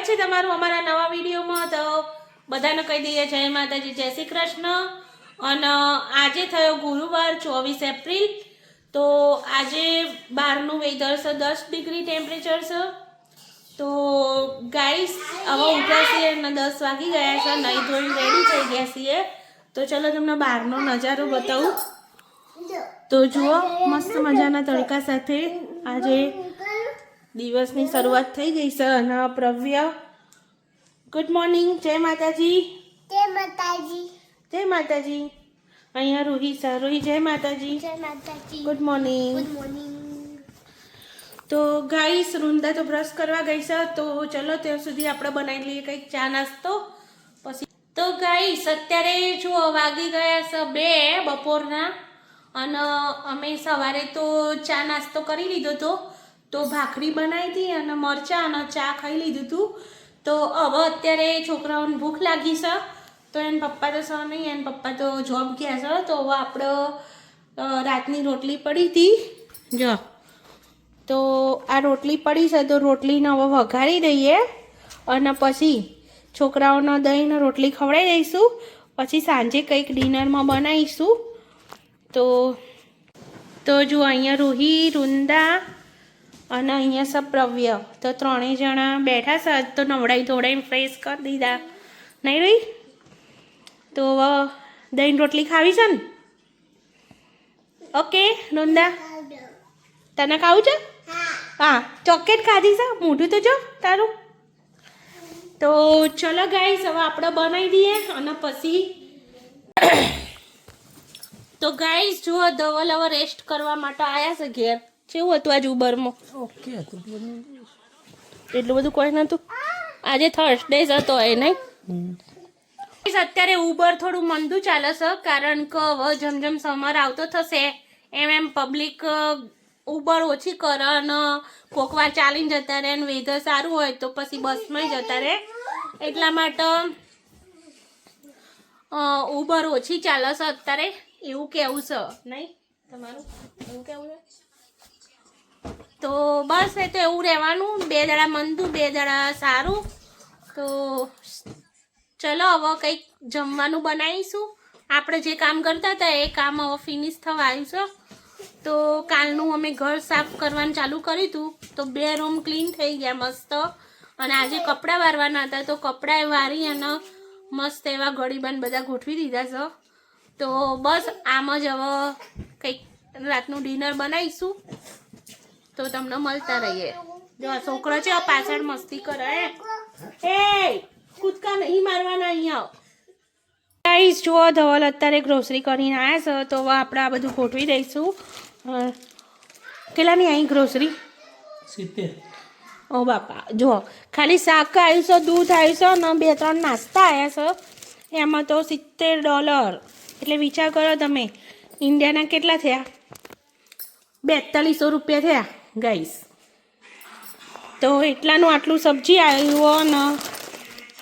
સ્વાગત છે તમારું અમારા નવા વિડીયોમાં। તો બધાને કહી દઈએ જય માતાજી, જય શ્રી કૃષ્ણ। અને આજે થયો ગુરુવાર 24 એપ્રિલ। તો આજે બહારનું વેધર છે 10 ડિગ્રી ટેમ્પરેચર છે। તો ગાઈસ હવે ઉઠ્યા છીએ અને 10 વાગી ગયા છે, નહીં ધોઈને રેડી થઈ ગયા છીએ। તો ચલો તમને બહારનો નજારો બતાવું। તો જુઓ મસ્ત મજાના તડકા સાથે આજે દિવસની શરૂઆત થઈ ગઈ છે। અને પ્રવ્ય ગુડ મોર્નિંગ, જય માતાજી। જય માતાજી। જય માતાજી। અહીંયા રૂહી સર, રૂહી જય માતાજી। જય માતાજી। Good morning. Good morning. તો ગાઈસ રૂંદા તો બ્રશ કરવા ગઈ છે, તો ચલો ત્યાં સુધી આપણે બનાવી લઈએ કંઈક ચા નાસ્તો પછી। તો ગાઈસ અત્યારે જો વાગી ગયા છે 2 બપોરના। અને અમે સવારે તો ચા નાસ્તો કરી લીધો હતો, તો ભાખરી બનાવી હતી અને મરચાં અને ચા ખાઈ લીધું હતું। તો હવે અત્યારે છોકરાઓને ભૂખ લાગી છે, તો એના પપ્પા તો સર નહીં, એના પપ્પા તો જોબ ગયા છે। તો હવે આપણે રાતની રોટલી પડી હતી જો, તો આ રોટલી પડી છે, તો રોટલીને હવે વઘારી દઈએ અને પછી છોકરાઓને દહીંને રોટલી ખવડાવી દઈશું। પછી સાંજે કંઈક ડિનરમાં બનાવીશું। તો જો અહીંયા રૂહી, રૂંદા અને અહીંયા સબ પ્રવ્ય, તો ત્રણેય જણા બેઠા છે। તો નવડાઈ ધોવડાઈને ફ્રેશ કરી દીધા, નહીં રૂહી? તો દહીં રોટલી ખાવી છે ને? ઓકે રૂંદા, તને ખાવું છે? હા, ચોકલેટ ખાધી છે, મોઢું તો જો તારું। તો ચલો ગાઈસ હવે આપણે બનાવી દઈએ અને પછી તો ગાઈસ જુઓ ધવલ હવે રેસ્ટ કરવા માટે આવ્યા છે ઘેર। કેવું હતું આજ ઉબરમાં? ઓકે હતું, એટલું બધું કોઈ નહોતું। આજે થર્સડે હતો એ નહીં? અત્યારે ઉબર થોડું મંદું ચાલે છે, કારણ કે હવે જેમ જેમ સમર આવતો થશે એમ એમ પબ્લિક ઉબર ઓછી કરે અને કોક વાર ચાલીને જતા રહે અને વેધર સારું હોય તો પછી બસમાં જતા રહે। એટલા માટે ઉબર ઓછી ચાલે છે અત્યારે, એવું કેવું છે નહીં તમારું? એવું કેવું છે? તો બસ એ તો એવું રહેવાનું, 2 દાડા મંદું 2 દાડા સારું। તો ચલો હવે કંઈક જમવાનું બનાવીશું। આપણે જે કામ કરતા હતા એ કામ હવે ફિનિશ થવા આવ્યું છે। તો કાલનું અમે ઘર સાફ કરવાનું ચાલુ કર્યું હતું, તો 2 રૂમ ક્લીન થઈ ગયા મસ્ત। અને આજે કપડાં વારવાના હતા, તો કપડાં વારી અને મસ્ત એવા ગળીબાન બધા ગોઠવી દીધા છે। તો બસ આમ જ હવે કંઈક રાતનું ડિનર બનાવીશું, તો તમને મળતા રહીએ। જો આ છોકરો છે પાછળ મસ્તી કરે, એ કૂદકા નહીં મારવાના અહીંયા। ગાઈસ જુઓ ધવલ અત્યારે ગ્રોસરી કરીને આવ્યા છે, તો હવે આપણે આ બધું ગોઠવી દઈશું। કેટલાની અહીં ગ્રોસરી? 70। ઓ બાપા, જુઓ ખાલી શાક આવ્યું છે, દૂધ આવ્યું છે અને 2-3 નાસ્તા આવ્યા છે, એમાં તો $70। એટલે વિચાર કરો તમે ઇન્ડિયાના કેટલા થયા? 4200 રૂપિયા થયા ગાઈસ। તો એટલાનું આટલું સબ્જી આવ્યું ને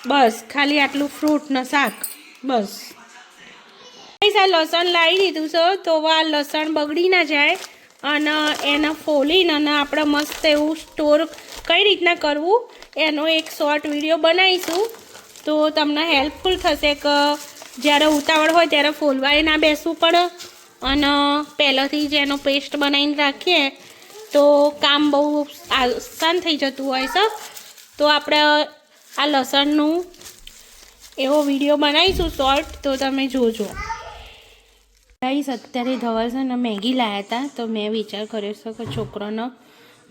બસ ખાલી આટલું ફ્રૂટ ને શાક બસ। આ લસણ લાવી દીધું છે, તો આ લસણ બગડી ના જાય અને એને ફોલીને અને આપણે મસ્ત એવું સ્ટોર કઈ રીતના કરવું એનો એક શોર્ટ વિડીયો બનાવીશું। તો તમને હેલ્પફુલ થશે કે જ્યારે ઉતાવળ હોય ત્યારે ફોલવાએ ના બેસવું પડે અને પહેલાંથી જ એનો પેસ્ટ બનાવીને રાખીએ તો કામ બહુ આસાન થઈ જતું હોય છે। તો આપણે આ લસણનું એવો વિડીયો બનાવીશું શોર્ટ, તો તમે જોજો ગાઈસ। અત્યારે ધવલ છે ને મેગી લાવ્યા હતા, તો મેં વિચાર કર્યો છે કે છોકરાને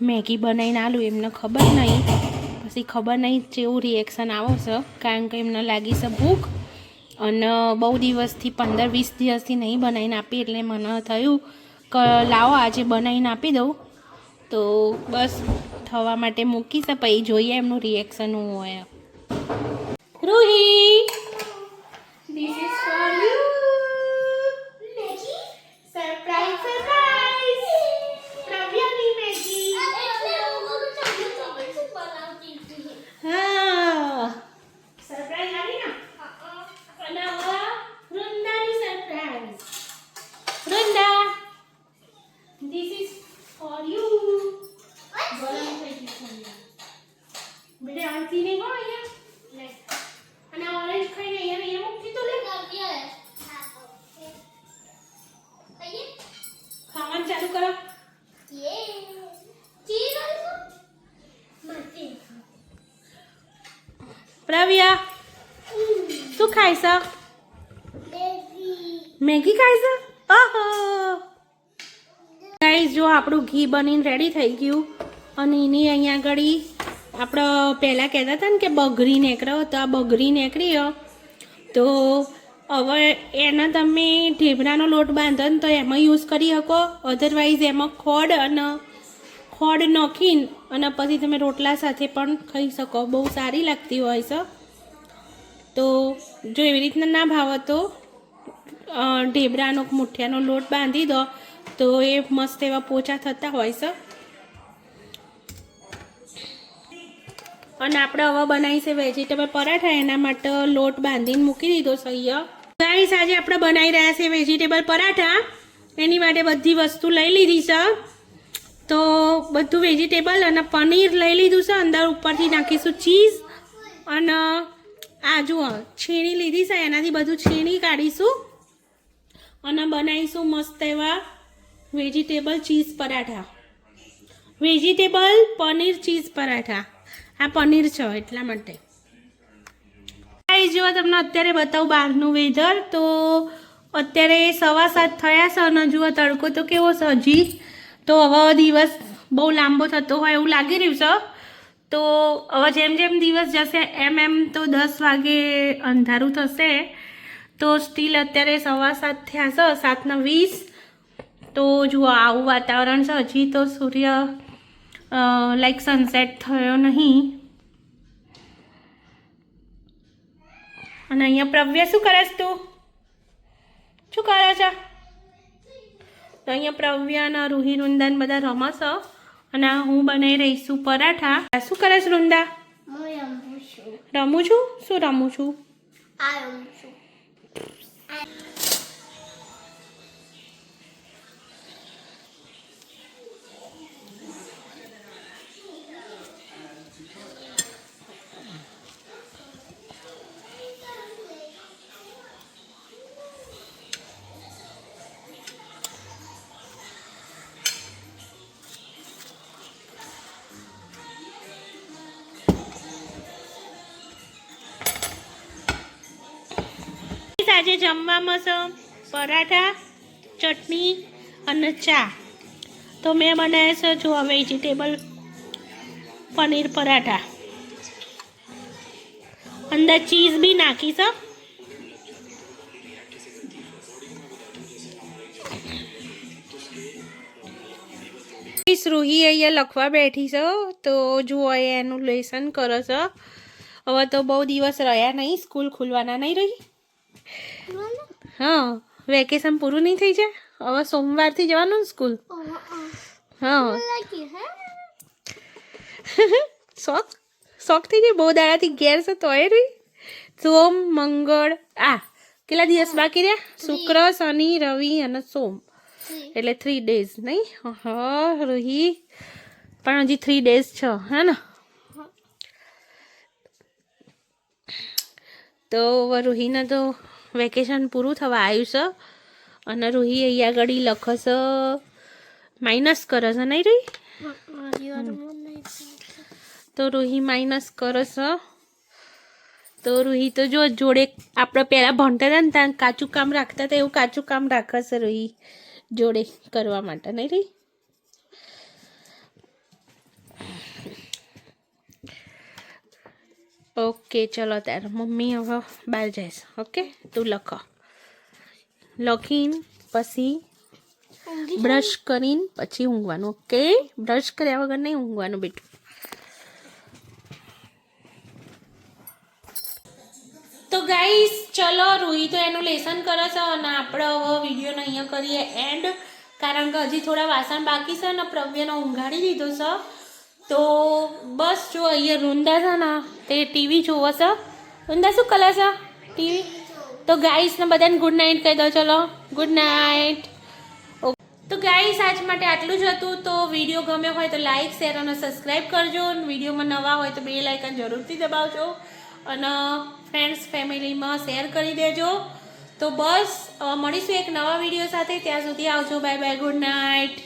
મેગી બનાવીને આલું, એમને ખબર નહીં, પછી ખબર નહીં કેવું રિએક્શન આવે છે, કારણ કે એમને લાગી છે ભૂખ અને બહુ દિવસથી 15-20 દિવસથી નહીં બનાવીને આપી, એટલે મને થયું કે લાવો આજે બનાવીને આપી દઉં। તો બસ થવા માટે મૂકી છે, પછી જોઈએ એમનું રિએક્શન શું હોય। Ruhi, this is for you. Surprise surprise, પ્રવ્યાની મેગી। હા સરપ્રાઈઝ આવી ને? અને હવે વૃંદાની surprise. Vrinda, this is for you. ગરમ થઈ ગયું બેટા, બળતી નહીં હો અહીંયા લે અને ઓરેન્જ ખાઈને અહીંયા મૂકી તો લે ખાવાનું ચાલુ કરો પ્રવ્યા શું ખાય છે મેગી ખાય છે ઓહો ગાઈસ જો આપણું ઘી બનીને રેડી થઈ ગયું અને એની અહીંયા આગળ આપણે પહેલાં કહેતા હતા ને કે બગરી નીકળ્યો તો આ બગરી નીકળી તો હવે એના તમે ઢેબરાનો લોટ બાંધો ને તો એમાં યુઝ કરી શકો અધરવાઇઝ એમાં ખોડ નાખીને અને પછી તમે રોટલા સાથે પણ ખાઈ શકો બહુ સારી લાગતી હોય છે તો જો એવી રીતના ના ભાવે તો ઢેબરાનો મુઠિયાનો લોટ બાંધી દો તો એ મસ્ત એવા પોચા થતા હોય છે અને આપણે હવે બનાવી છે વેજીટેબલ પરાઠા એના માટે લોટ બાંધીને મૂકી દીધો છે અહીંયા ગાઈસ આજે આપણે બનાવી રહ્યા છે વેજીટેબલ પરાઠા એની માટે બધી વસ્તુ લઈ લીધી છે તો બધું વેજીટેબલ અને પનીર લઈ લીધું છે અંદર ઉપરથી નાખીશું ચીઝ અને આ જુઓ છીણી લીધી છે એનાથી બધું છીણી કાઢીશું અને બનાવીશું મસ્ત એવા vegetable cheese paratha vegetable paneer cheese paratha આ પનીર છે એટલા માટે જો તમને અત્યારે બતાવું બહારનું વેધર તો અત્યારે 7:15 થયા છે અને જુઓ તડકો તો કેવો છે હજી તો હવે દિવસ બહુ લાંબો થતો હોય એવું લાગી રહ્યું છે તો હવે જેમ જેમ દિવસ જશે એમ તો 10 વાગે અંધારું થશે તો સ્ટીલ અત્યારે 7:15 થયા છે 7:20 તો જુઓ આવું વાતાવરણ છે હજી તો સૂર્ય લાઈક સનસેટ થયો નહીં અને અહીંયા પ્રવ્ય શું કરે છે તું શું કરે છે તો અહીંયા પ્રવ્ય અને રૂહી વૃંદાન બધા રમશે અને હું બનાવી રહી છું પરાઠા શું કરે છે વૃંદા રમું છું શું રમું છું આજે જમવામાં છે પરાઠા ચટણી અને ચા તો મેં બનાવ્યા છે જો વેજીટેબલ પનીર પરાઠા અંદર ચીઝ બી નાખી છે રૂહી અહીંયા લખવા બેઠી છે તો જુઓ એનું લેસન કરે છે હવે તો બહુ દિવસ રહ્યા નહીં સ્કૂલ ખુલવાના નહીં રહી હા વેકેશન પૂરું નહીં થઈ જાય હવે સોમવારથી જવાનું સ્કૂલ હા શોખ થઈ જાય બહુ દાડાથી ઘેર છે તોય રહી સોમ મંગળ કેટલા દિવસ બાકી રહ્યા શુક્ર શનિ રવિ અને સોમ એટલે 3 days નહીં હા રૂહી પણ હજી 3 days છે હે ને તો રૂહીને તો વેકેશન પૂરું થવા આવ્યું છે અને રૂહી અહીંયા આગળ લખશે માઇનસ કરે છે નહીં રૂહી તો રૂહી માઇનસ કરે છે તો રૂહી તો જો જોડે આપણે પહેલાં ભણતા હતા ને ત્યાં કાચું કામ રાખતા હતા એવું કાચું કામ રાખે છે રૂહી જોડે કરવા માટે નહીં રૂહી ઓકે ચલો ત્યારે મમ્મી હવે બહાર જઈશ ઓકે તું લખીને પછી બ્રશ કરીને પછી ઊંઘવાનું ઓકે બ્રશ કર્યા વગર નહીં ઊંઘવાનું બેટું તો ગાઈસ ચલો રૂહી તો એનું લેસન કરે છે અને આપણે હવે વિડીયોને અહીંયા કરીએ એન્ડ કારણ કે હજી થોડા વાસણ બાકી છે અને પ્રવ્યનો ઊંઘાડી દીધો છે તો બસ જો અહીંયા વૃંદા છે ને તે ટીવી જોવે છે વૃંદા શું કરે છે ટીવી તો ગાઈસને બધાને ગુડ નાઇટ કહી દો ચલો ગુડ નાઇટ તો ગાઈસ આજ માટે આટલું જ હતું. તો વિડીયો ગમ્યો હોય તો લાઈક શેર અને સબસ્ક્રાઈબ કરજો. વિડીયોમાં નવા હોય તો બેલ આઇકન જરૂરથી દબાવજો અને ફ્રેન્ડ્સ ફેમિલીમાં શેર કરી દેજો. તો બસ મળીશું એક નવા વિડીયો સાથે. ત્યાં સુધી આવજો. Bye bye, good night.